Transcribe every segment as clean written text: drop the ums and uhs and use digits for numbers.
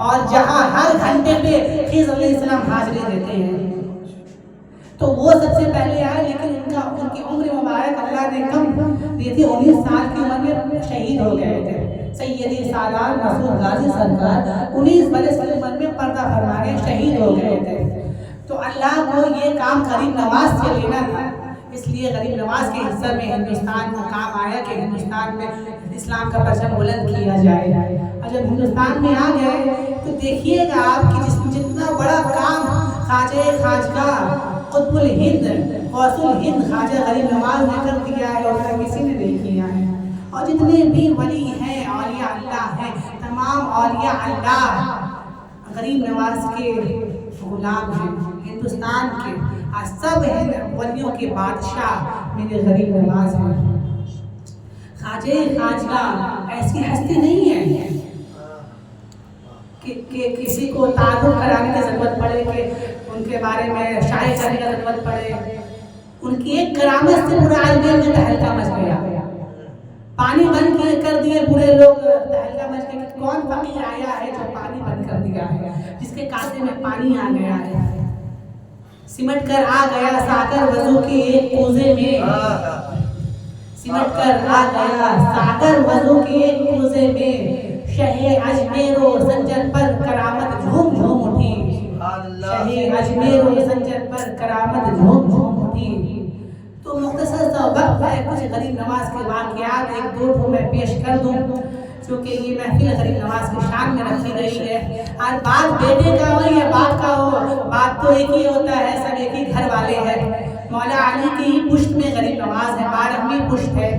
اور جہاں ہر گھنٹے پہ خضر علیہ السلام حاضری دیتے ہیں، تو وہ سب سے پہلے آئے، لیکن ان کی عمر مبارک اللہ نے کم دی تھی، 19 سال کی عمر میں شہید ہو گئے تھے۔ سیدی سالار مسعود غازی سرکار 19 برس کی عمر میں پردہ فرما کے شہید ہو گئے تھے۔ تو اللہ کو یہ کام غریب نواز سے لینا تھا، اس لیے غریب نواز کے حصہ میں ہندوستان کو کام آیا کہ ہندوستان میں اسلام کا پرچم بلند کیا جائے۔ اور جب ہندوستان میں آ گئے تو دیکھیے گا آپ کہ جتنا بڑا کام خواجہ خواجگاہ قطب الہند غوث الہند خواجہ غریب نواز نے کر دیا ہے، اور کسی نے نہیں کیا ہے۔ اور جتنے بھی ولی ہیں، اولیاء اللہ ہیں، تمام اولیاء اللہ غریب نواز کے غلام ہیں، ہندوستان کے سب ولیوں کے بادشاہ میرے غریب نواز ہیں۔ خواجہ خواجگاہ ایسی ہستی نہیں ہے کہ کسی کو تعارف کرانے کی ضرورت پڑے، کہ ان کے بارے میں شائع کرنے کی ضرورت پڑے۔ ان کی ایک کرامت سے پورا عالمین کا تہلکہ مچ گیا، پانی بند کر دیے پورے لوگ، تہلکہ مچ گیا کہ کون فقیر آیا ہے جو پانی بند کر دیا ہے، جس کے کانٹے میں پانی آ گیا ہے، سمٹ کر آ گیا ساغر وضو کے ایک کوزے میں، سمٹ کر آ گیا ساغر وضو کے ایک کوزے میں، شہ اجمیر و سنجر پر کرامت جھوم جھوم اٹھی، شہ اجمیر و سنجر پر کرامت جھوم جھوم اٹھی۔ تو مختصر سا وقت ہے، کچھ غریب نواز کے واقعات ایک دو میں پیش کر دوں، چونکہ یہ محفل غریب نواز کی شان میں رکھی گئی ہے۔ اور بات بیٹے کا ہو یا باپ کا ہو، بات تو ایک ہی ہوتا ہے، سب ایک ہی گھر والے ہیں۔ مولا علی کی پشت میں غریب نواز ہے، 12ویں پشت ہے۔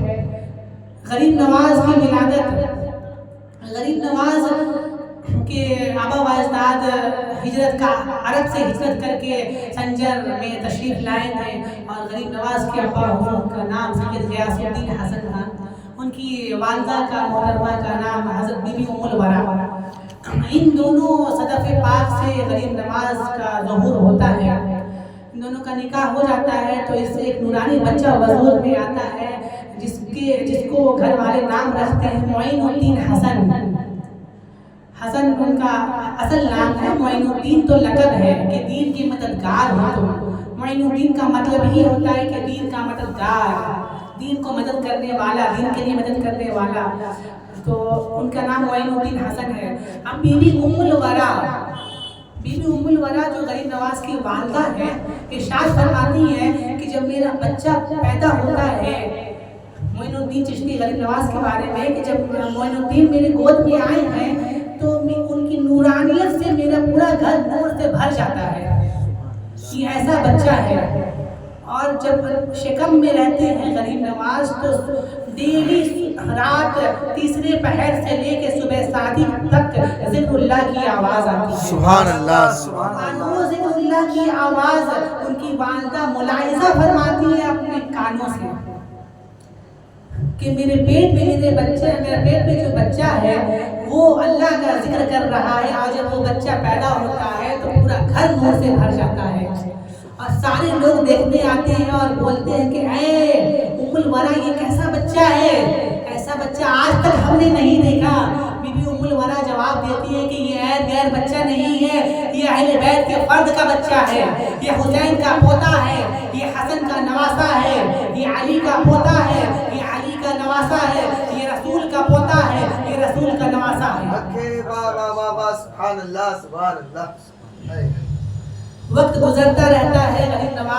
غریب نواز کی ولادت، غریب نواز کے آبا و اجداد ہجرت کا عرب سے ہجرت کر کے سنجر میں تشریف لائے تھے، اور غریب نواز کے ابا کا نام سید غیاث الدین حسن تھا، ان کی والدہ کا محترمہ کا نام حضرت بی بی ام الورا۔ ان دونوں صدف پاک سے غریب نواز کا ظہور ہوتا ہے، ان دونوں کا نکاح ہو جاتا ہے، تو اس سے ایک نورانی بچہ وجود میں آتا ہے، جس کو گھر والے نام رکھتے ہیں معین الدین حسن۔ حسن ان کا اصل نام ہے، معین الدین تو لقب ہے کہ دین کے مددگار ہو تم۔ معین الدین کا مطلب ہی ہوتا ہے کہ دین کا مددگار، دین کو مدد کرنے والا، دین کے لیے مدد کرنے والا، تو ان کا نام معین الدین حسن ہے۔ اب بی بی ام الورا، بی بی ام الورا جو غریب نواز کی والدہ ہے، ارشاد فرماتی ہے کہ جب میرا بچہ پیدا ہوتا ہے، معین الدین چشتی غریب نواز کے بارے میں، کہ جب معین الدین میرے گود میں آئے ہیں تو ان کی نورانیت سے میرا پورا گھر نور سے بھر جاتا ہے، یہ ایسا بچہ ہے۔ اور جب شکم میں رہتے ہیں غریب نواز تو ڈیلی رات تیسرے پہر سے لے کے صبح صادق تک ذکر اللہ کی آواز آتی ہے، سبحان اللہ سبحان اللہ۔ وہ ذکر اللہ کی آواز ان کی والدہ ملاحظہ فرماتی ہے اپنے کانوں سے کہ میرے پیٹ میں جو بچہ ہے وہ اللہ کا ذکر کر رہا ہے، اور جب وہ بچہ پیدا ہوتا ہے تو پورا گھر نور سے بھر جاتا ہے، اور سارے لوگ دیکھنے آتے ہیں اور بولتے ہیں کہ اے ام الورا یہ کیسا بچہ ہے، ایسا بچہ آج تک ہم نے نہیں دیکھا۔ بی بی ام الورا جواب دیتی ہے کہ یہ غیر بچہ نہیں ہے، یہ اہل بیت کے فرد کا بچہ ہے، یہ حسین کا پوتا ہے، یہ حسن کا نواسا ہے، یہ علی کا پوتا ہے، یہ علی کا نواسا ہے، یہ رسول کا پوتا ہے، یہ رسول کا نواسا ہے۔ سبحان اللہ سبحان اللہ۔ وقت گزرتا رہتا ہے، غریب نواز